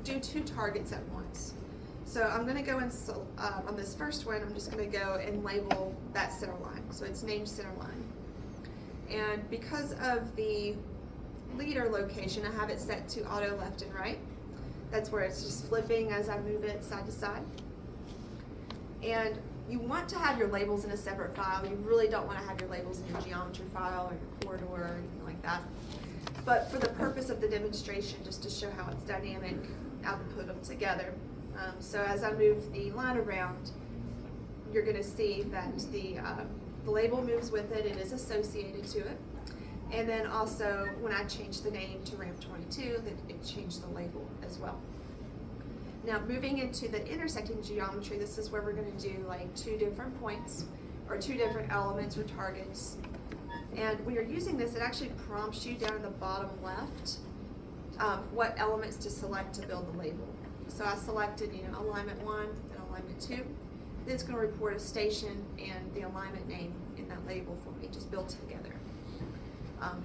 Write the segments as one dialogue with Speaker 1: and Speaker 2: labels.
Speaker 1: do two targets at once. So I'm going to go and on this first one, I'm just going to go and label that center line. So it's named center line. And because of the leader location, I have it set to auto left and right. That's where it's just flipping as I move it side to side. And you want to have your labels in a separate file. You really don't want to have your labels in your geometry file or your corridor or anything like that. But for the purpose of the demonstration, just to show how it's dynamic, I'll put them together. So as I move the line around, you're going to see that the label moves with it. It is associated to it. And then also, when I change the name to Ramp 22, that it changed the label as well. Now, moving into the intersecting geometry, this is where we're going to do like two different points or two different elements or targets. And when you're using this, it actually prompts you down in the bottom left what elements to select to build the label. So I selected, alignment 1 and alignment 2. Then it's going to report a station and the alignment name in that label for me, just built together.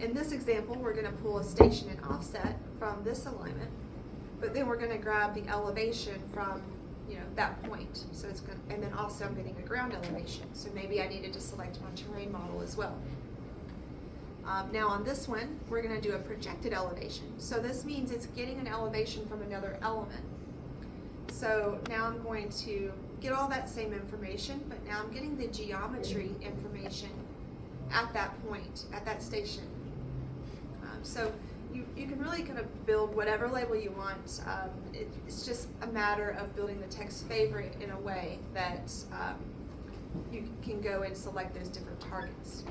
Speaker 1: In this example, we're going to pull a station and offset from this alignment, but then we're going to grab the elevation from that point. So it's going to, and then also I'm getting a ground elevation. So maybe I needed to select my terrain model as well. Now on this one, we're going to do a projected elevation. So this means it's getting an elevation from another element. So now I'm going to get all that same information, but now I'm getting the geometry information at that point, at that station. So you can really kind of build whatever label you want. It's just a matter of building the text favorite in a way that you can go and select those different targets.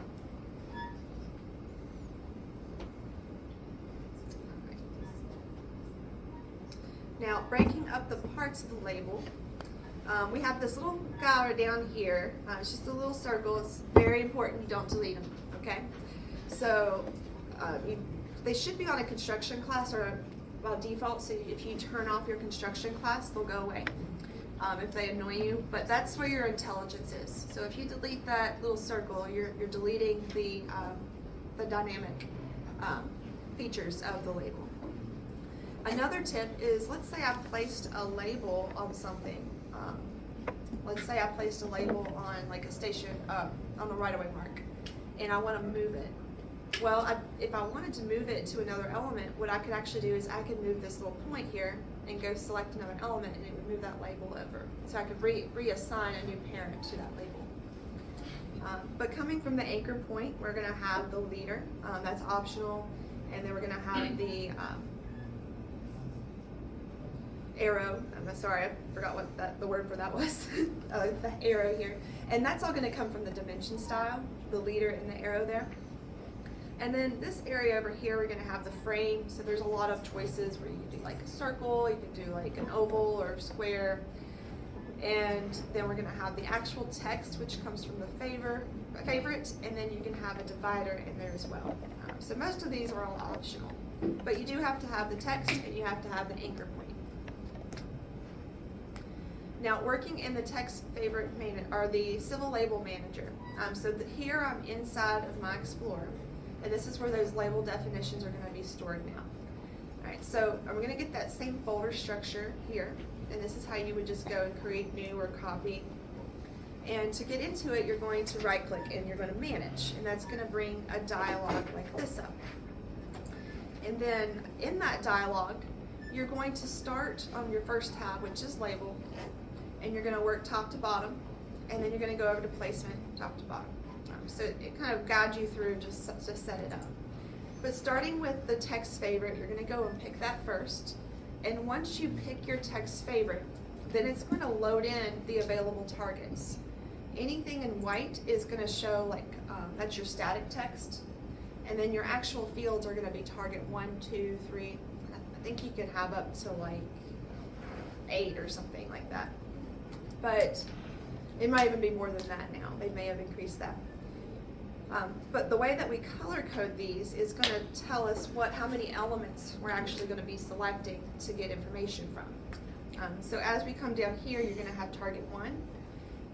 Speaker 1: Now, breaking up the parts of the label, we have this little guy down here. It's just a little circle. It's very important you don't delete them, okay? So they should be on a construction class or by default, so if you turn off your construction class, they'll go away if they annoy you. But that's where your intelligence is. So if you delete that little circle, you're deleting the dynamic features of the label. Another tip is, let's say I placed a label on something. Let's say I placed a label on like a station on the right-of-way mark, and I want to move it. Well, if I wanted to move it to another element, what I could actually do is I could move this little point here and go select another element, and it would move that label over. So I could reassign a new parent to that label. But coming from the anchor point, we're going to have the leader. That's optional, and then we're going to have the arrow. I'm sorry, I forgot what the word for that was. The arrow here. And that's all going to come from the dimension style, the leader and the arrow there. And then this area over here, we're going to have the frame. So there's a lot of choices where you can do like a circle, you can do like an oval or square. And then we're going to have the actual text, which comes from the favorite, and then you can have a divider in there as well. So most of these are all optional, but you do have to have the text and you have to have the anchor point. Now, working in the text favorite or the civil label manager. Here I'm inside of my Explorer, and this is where those label definitions are going to be stored now. All right, so I'm going to get that same folder structure here, and this is how you would just go and create new or copy. And to get into it, you're going to right-click and you're going to manage, and that's going to bring a dialog like this up. And then in that dialog, you're going to start on your first tab, which is label, and you're going to work top to bottom, and then you're going to go over to placement, top to bottom. So it kind of guides you through just to set it up. But starting with the text favorite, you're going to go and pick that first, and once you pick your text favorite, then it's going to load in the available targets. Anything in white is going to show like that's your static text, and then your actual fields are going to be target 1, 2, 3. I think you can have up to like 8 or something like that. But it might even be more than that now. They may have increased that. But the way that we color code these is going to tell us how many elements we're actually going to be selecting to get information from. So as we come down here, you're going to have target 1.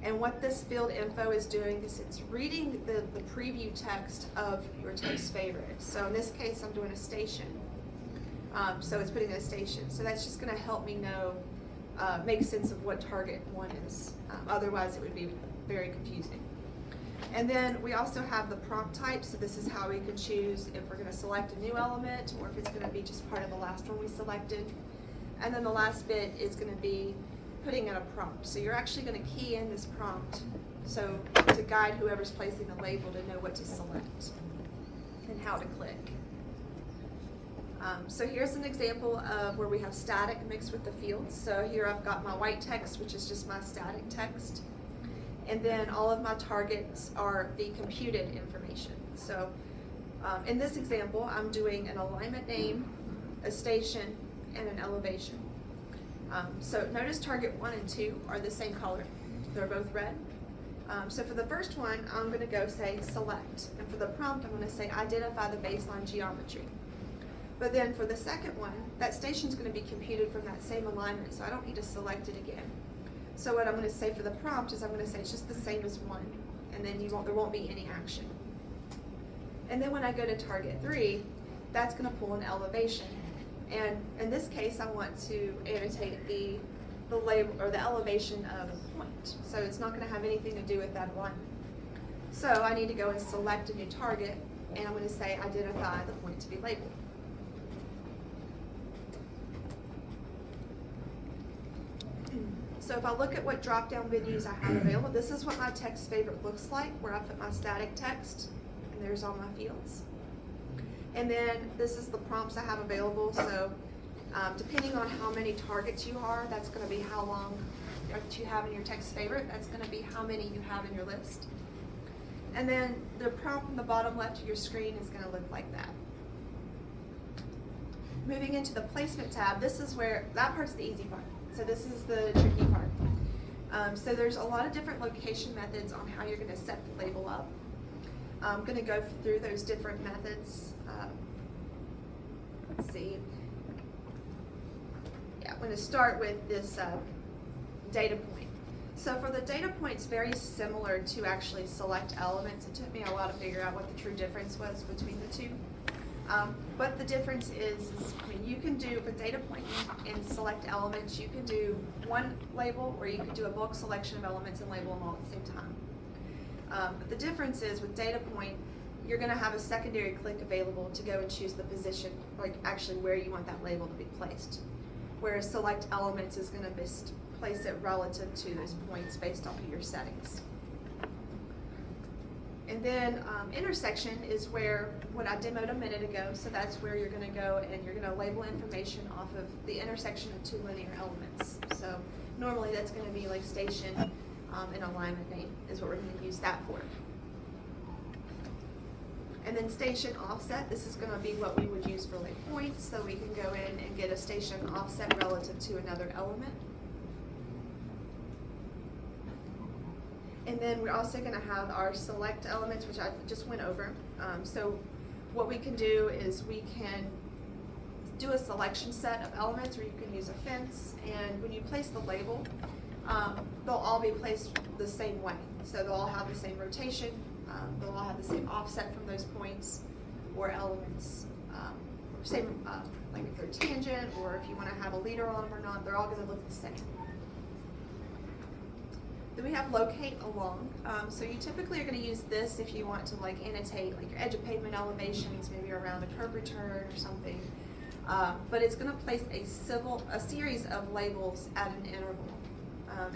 Speaker 1: And what this field info is doing is it's reading the preview text of your text favorite. So in this case, I'm doing a station. So it's putting a station. So that's just going to help me know, make sense of what target 1 is. Otherwise it would be very confusing. And then we also have the prompt type, so this is how we could choose if we're going to select a new element or if it's going to be just part of the last one we selected. And then the last bit is going to be putting in a prompt. So you're actually going to key in this prompt so to guide whoever's placing the label to know what to select and how to click. So here's an example of where we have static mixed with the fields. So here I've got my white text, which is just my static text. And then all of my targets are the computed information. So in this example, I'm doing an alignment name, a station, and an elevation. So notice target 1 and 2 are the same color. They're both red. So for the first one, I'm going to go say select. And for the prompt, I'm going to say identify the baseline geometry. But then for the second one, that station is going to be computed from that same alignment, so I don't need to select it again. So what I'm going to say for the prompt is I'm going to say it's just the same as 1, and then there won't be any action. And then when I go to target 3, that's going to pull an elevation. And in this case, I want to annotate the label or the elevation of a point. So it's not going to have anything to do with that alignment. So I need to go and select a new target, and I'm going to say identify the point to be labeled. So if I look at what drop-down menus I have available, this is what my text favorite looks like, where I put my static text, and there's all my fields. And then this is the prompts I have available, so depending on how many targets you are, that's going to be how long that you have in your text favorite, that's going to be how many you have in your list. And then the prompt in the bottom left of your screen is going to look like that. Moving into the placement tab, this is where, that part's the easy part. So this is the tricky part. So there's a lot of different location methods on how you're going to set the label up. I'm going to go through those different methods. Let's see. Yeah, I'm going to start with this data point. So for the data point, it's very similar to actually select elements. It took me a while to figure out what the true difference was between the two. But the difference is, I mean, you can do, with data point and select elements, you can do one label, or you can do a bulk selection of elements and label them all at the same time. But the difference is, with data point, you're going to have a secondary click available to go and choose the position, like actually where you want that label to be placed. Whereas select elements is going to place it relative to those points based off of your settings. And then intersection is where, what I demoed a minute ago, so that's where you're going to go and you're going to label information off of the intersection of two linear elements. So normally that's going to be like station and alignment name is what we're going to use that for. And then station offset, this is going to be what we would use for like points, so we can go in and get a station offset relative to another element. And then we're also going to have our select elements, which I just went over. So what we can do is we can do a selection set of elements, or you can use a fence, and when you place the label, they'll all be placed the same way. So they'll all have the same rotation, they'll all have the same offset from those points or elements. Same, like if they're tangent, or if you want to have a leader on them or not, they're all going to look the same. Then we have locate along. So you typically are going to use this if you want to like annotate like your edge of pavement elevations, maybe around a curb return or something. But it's going to place a series of labels at an interval,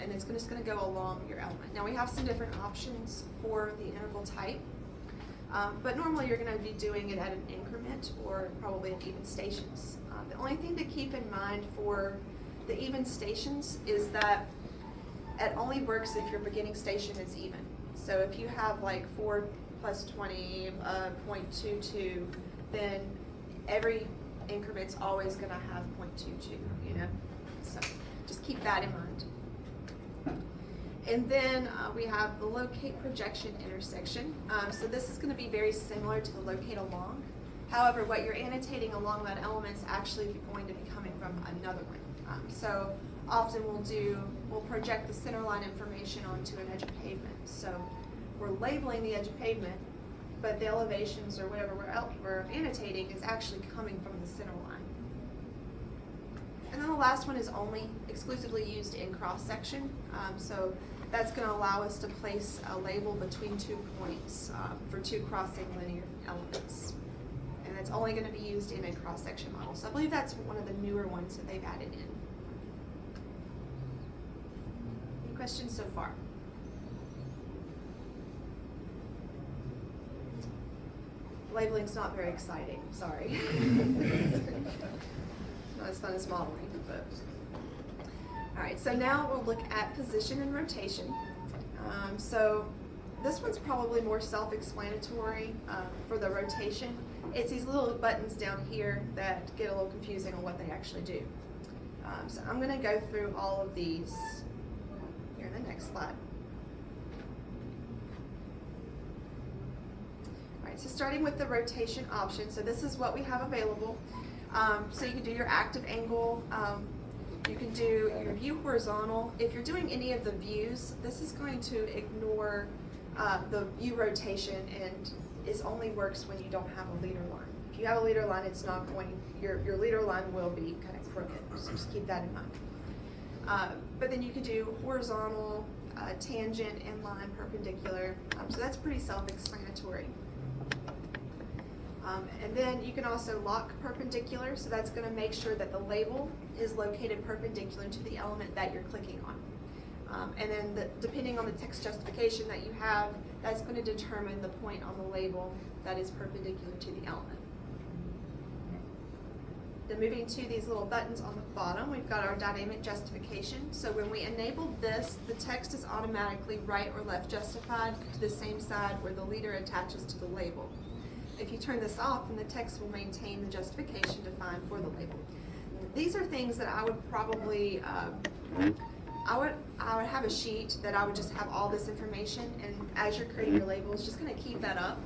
Speaker 1: and it's just going to go along your element. Now we have some different options for the interval type, but normally you're going to be doing it at an increment or probably at even stations. The only thing to keep in mind for the even stations is that it only works if your beginning station is even. So if you have like 4 plus 20, 0.22, then every increment's always going to have 0.22, you know? So just keep that in mind. And then we have the locate projection intersection. So this is going to be very similar to the locate along. However, what you're annotating along that element is actually going to be coming from another one. So often we'll project the center line information onto an edge of pavement. So we're labeling the edge of pavement, but the elevations or whatever we're annotating is actually coming from the center line. then the last one is only exclusively used in cross-section. So that's going to allow us to place a label between 2 points for 2 crossing linear elements. And it's only going to be used in a cross-section model. So I believe that's one of the newer ones that they've added in. Any questions so far? Labeling's not very exciting, sorry. Not as fun as modeling, but. All right, so now we'll look at position and rotation. So this one's probably more self-explanatory for the rotation. It's these little buttons down here that get a little confusing on what they actually do. So I'm gonna go through all of these here in the next slide. All right, so starting with the rotation option, so this is what we have available. So you can do your active angle, you can do your view horizontal. If you're doing any of the views, this is going to ignore the view rotation, and it only works when you don't have a leader line. If you have a leader line, it's not going, your leader line will be kind of crooked, so just keep that in mind. But then you can do horizontal, tangent, inline, perpendicular, so that's pretty self-explanatory. And then you can also lock perpendicular, so that's going to make sure that the label is located perpendicular to the element that you're clicking on. And then depending on the text justification that you have, that's going to determine the point on the label that is perpendicular to the element. Then moving to these little buttons on the bottom, we've got our dynamic justification. So when we enable this, the text is automatically right or left justified to the same side where the leader attaches to the label. If you turn this off, then the text will maintain the justification defined for the label. These are things that I would probably, I would have a sheet that I would just have all this information, and as you're creating your labels, just kind of keep that up,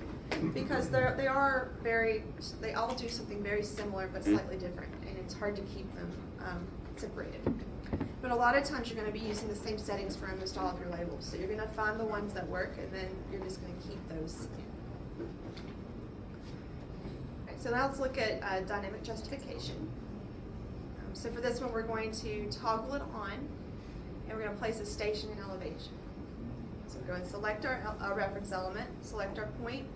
Speaker 1: because they all do something very similar but slightly different, and it's hard to keep them separated. But a lot of times you're going to be using the same settings for almost all of your labels, so you're going to find the ones that work, and then you're just going to keep those in. So now let's look at dynamic justification. So for this one, we're going to toggle it on, and we're going to place a station and elevation. So we're going to select our reference element, select our point,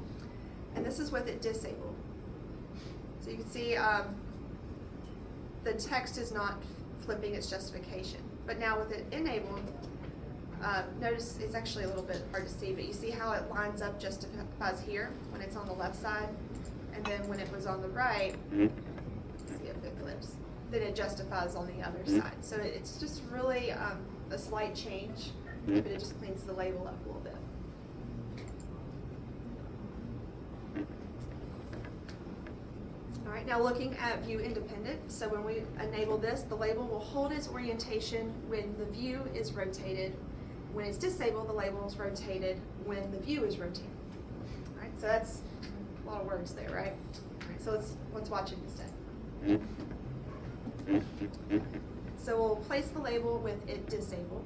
Speaker 1: and this is with it disabled. So you can see the text is not flipping its justification, but now with it enabled, notice it's actually a little bit hard to see, but you see how it lines up justifies here when it's on the left side? And then when it was on the right, see if it flips, then it justifies on the other side. So it's just really a slight change, but it just cleans the label up a little bit. All right, now looking at view independent. So when we enable this, the label will hold its orientation when the view is rotated. When it's disabled, the label is rotated when the view is rotated. All right, so that's a lot of words there, right? So let's watch it instead. So we'll place the label with it disabled,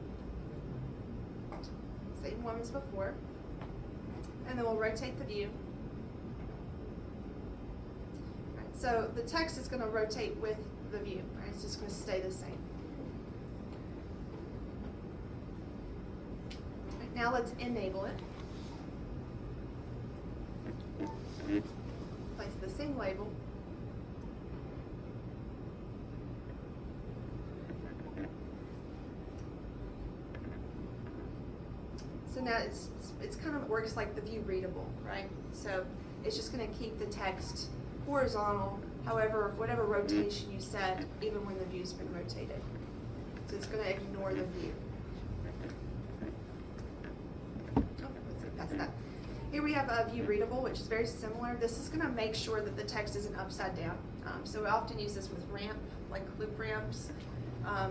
Speaker 1: same one as before, and then we'll rotate the view. Right, so the text is going to rotate with the view, right? It's just going to stay the same. Right, now let's enable it. Place the same label. So now it's kind of works like the view readable, right? So it's just going to keep the text horizontal, however, whatever rotation you set, even when the view's been rotated. So it's going to ignore the view. Oh, let's see past that. Here we have a view readable, which is very similar. This is going to make sure that the text isn't upside down. So we often use this with ramp, like loop ramps,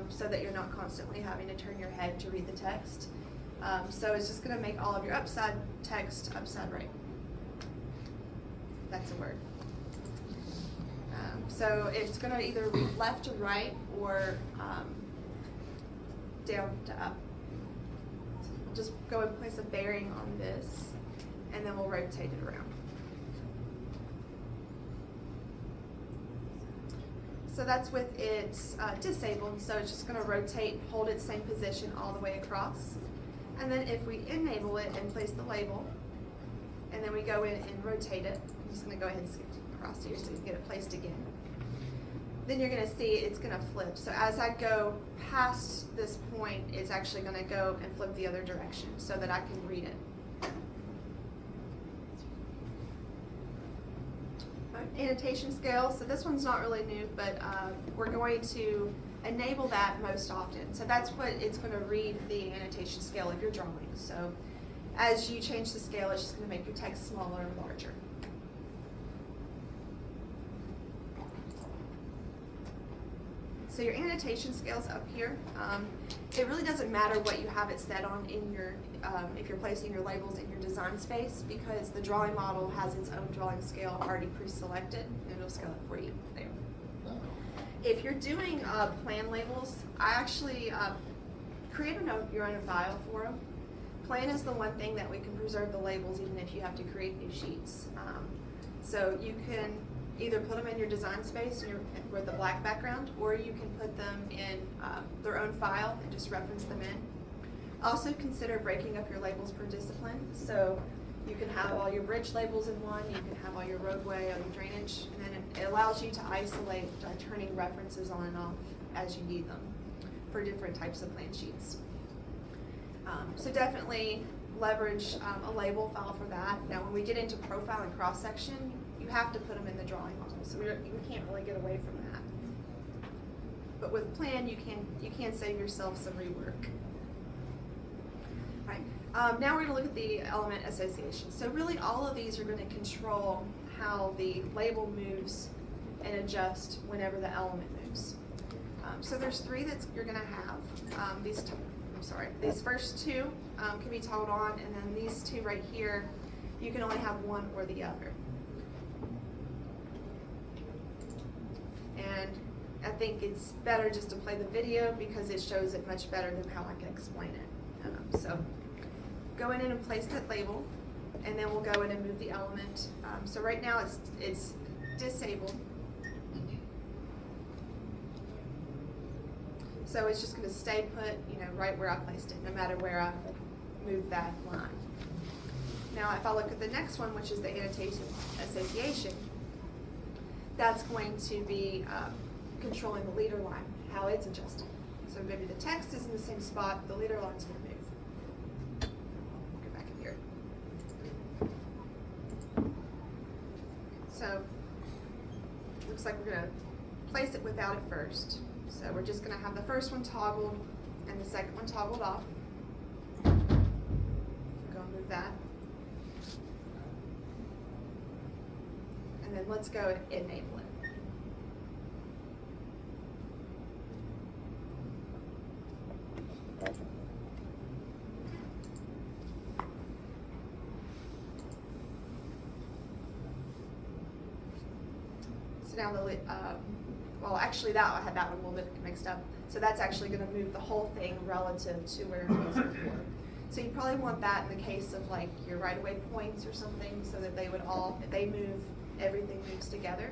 Speaker 1: so that you're not constantly having to turn your head to read the text. So it's just going to make all of your upside text upside right. That's a word. So it's going to either read left to right or down to up. So we'll just go and place a bearing on this, and then we'll rotate it around. So that's with it disabled, so it's just going to rotate, hold its same position all the way across. And then if we enable it and place the label, and then we go in and rotate it, I'm just going to go ahead and skip across here so you can get it placed again. Then you're going to see it's going to flip. So as I go past this point, it's actually going to go and flip the other direction so that I can read it. Annotation scale, so this one's not really new, but we're going to enable that most often. So that's what it's going to read the annotation scale of your drawing. So as you change the scale, it's just going to make your text smaller or larger. So your annotation scale's up here. It really doesn't matter what you have it set on in your, if you're placing your labels in your design space, because the drawing model has its own drawing scale already pre-selected, and it'll scale it for you there. If you're doing plan labels, I actually create your own file for them. Plan is the one thing that we can preserve the labels even if you have to create new sheets. So you can either put them in your design space with a black background, or you can put them in their own file and just reference them in. Also consider breaking up your labels per discipline. So you can have all your bridge labels in one, you can have all your roadway, all your drainage, and then it allows you to isolate by turning references on and off as you need them for different types of plan sheets. So definitely leverage a label file for that. Now when we get into profile and cross-section, you have to put them in the drawing model, so we can't really get away from that. But with plan, you can save yourself some rework. All right. Now we're going to look at the element association. So really all of these are going to control how the label moves and adjust whenever the element moves. So there's three that you're going to have. These first two can be toggled on, and then these two right here, you can only have one or the other. And I think it's better just to play the video because it shows it much better than how I can explain it. So go in and place that label, and then we'll go in and move the element. So right now it's disabled. So it's just going to stay put, right where I placed it, no matter where I move that line. Now if I look at the next one, which is the annotation association, that's going to be controlling the leader line, how it's adjusted. So maybe the text is in the same spot, the leader line's going to move. Go back in here. So looks like we're going to place it without it first. So we're just going to have the first one toggled and the second one toggled off. Go and move that. And then let's go enable it. So now well, actually I had that one a little bit mixed up. So that's actually going to move the whole thing relative to where it was before. So you probably want that in the case of like your right-of-way points or something, so that they would all, if they move, everything moves together.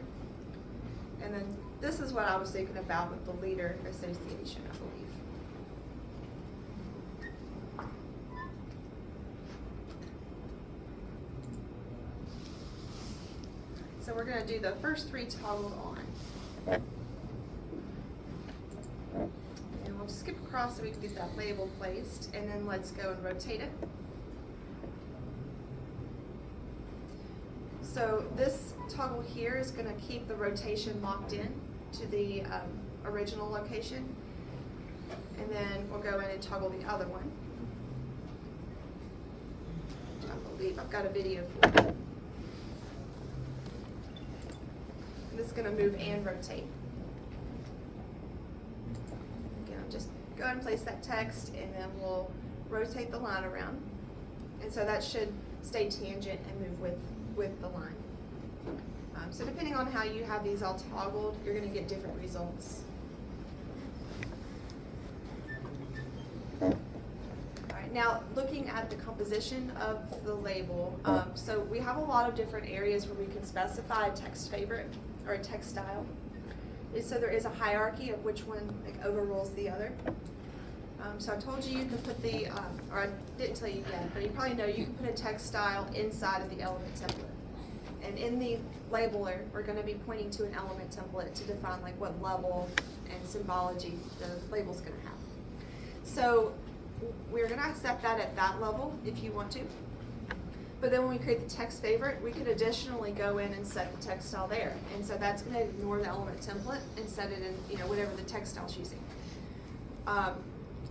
Speaker 1: And then this is what I was thinking about with the leader association, I believe. So we're going to do the first three toggled on. And we'll skip across so we can get that label placed, and then let's go and rotate it. So this toggle here is going to keep the rotation locked in to the original location, and then we'll go in and toggle the other one. I believe I've got a video for it. And this is going to move and rotate. Again, I'll just go ahead and place that text, and then we'll rotate the line around. And so that should stay tangent and move with the line. So depending on how you have these all toggled, you're going to get different results. Alright, now looking at the composition of the label, so we have a lot of different areas where we can specify a text favorite or a text style. so there is a hierarchy of which one like overrules the other. So I told you can put the, or I didn't tell you yet, but you probably know you can put a text style inside of the element template. And in the labeler, we're going to be pointing to an element template to define like what level and symbology the label's going to have. So we're going to set that at that level if you want to. But then when we create the text favorite, we could additionally go in and set the text style there. And so that's going to ignore the element template and set it in, whatever the text style is using.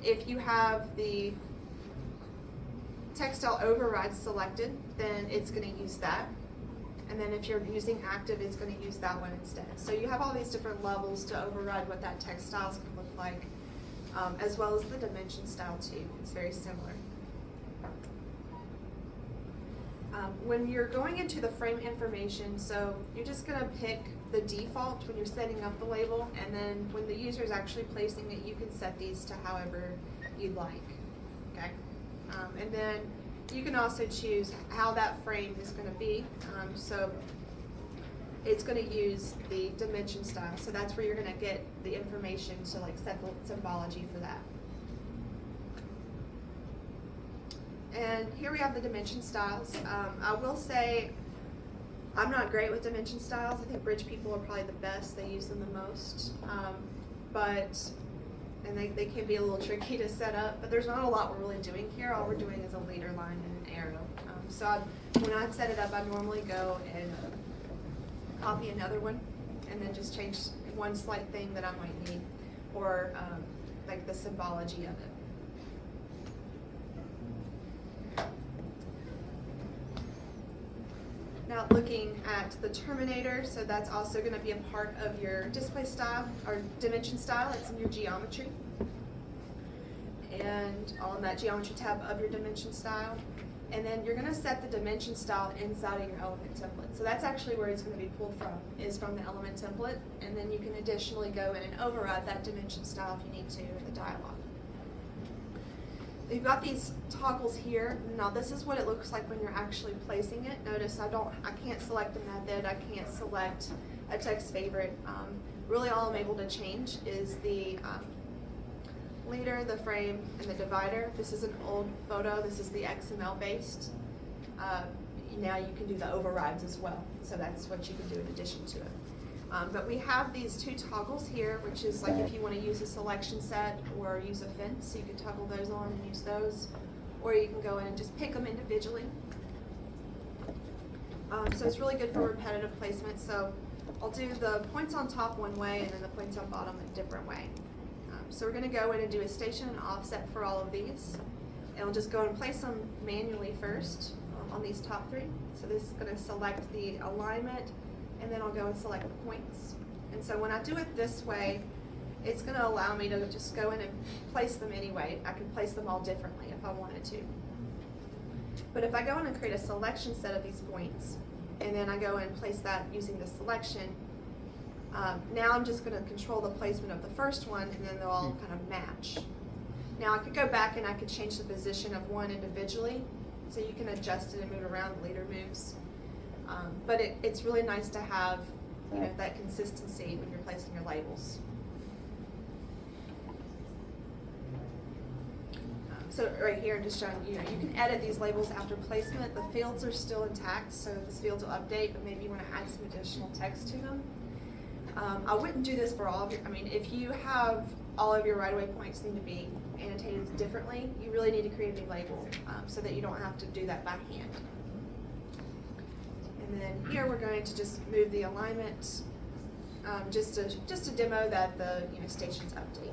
Speaker 1: If you have the text style override selected, then it's going to use that. And then if you're using active, it's going to use that one instead. So you have all these different levels to override what that text style is going to look like, as well as the dimension style too. It's very similar. When you're going into the frame information, so you're just going to pick the default when you're setting up the label, and then when the user is actually placing it, you can set these to however you'd like. Okay, and then you can also choose how that frame is going to be. So it's going to use the dimension style. So that's where you're going to get the information to like set the symbology for that. And here we have the dimension styles. I will say I'm not great with dimension styles. I think bridge people are probably the best. They use them the most. And they can be a little tricky to set up, but there's not a lot we're really doing here. All we're doing is a leader line and an arrow. When I set it up, I normally go and copy another one and then just change one slight thing that I might need, or like the symbology of it. Now looking at the terminator, so that's also going to be a part of your display style or dimension style. It's in your geometry and all in that geometry tab of your dimension style. And then you're going to set the dimension style inside of your element template. So that's actually where it's going to be pulled from, is from the element template. And then you can additionally go in and override that dimension style if you need to in the dialog. You've got these toggles here. Now this is what it looks like when you're actually placing it. Notice I can't select a method, I can't select a text favorite. Really all I'm able to change is the leader, the frame, and the divider. This is an old photo, this is the XML based. Now you can do the overrides as well. So that's what you can do in addition to it. But we have these two toggles here, which is like if you want to use a selection set or use a fence, you can toggle those on and use those, or you can go in and just pick them individually. So it's really good for repetitive placement. So I'll do the points on top one way and then the points on bottom a different way. So we're going to go in and do a station and offset for all of these. And we'll just go and place them manually first on these top three. So this is going to select the alignment, and then I'll go and select the points. And so when I do it this way, it's going to allow me to just go in and place them anyway. I can place them all differently if I wanted to. But if I go in and create a selection set of these points, and then I go and place that using the selection, now I'm just going to control the placement of the first one, and then they'll all kind of match. Now I could go back and I could change the position of one individually, so you can adjust it and move around, the leader moves. But it's really nice to have that consistency when you're placing your labels. So right here, just showing you can edit these labels after placement. The fields are still intact, so this fields will update, but maybe you want to add some additional text to them. I wouldn't do this for all of your, if you have all of your right-of-way points need to be annotated differently, you really need to create a new label so that you don't have to do that by hand. And then here we're going to just move the alignment just to demo that the stations update.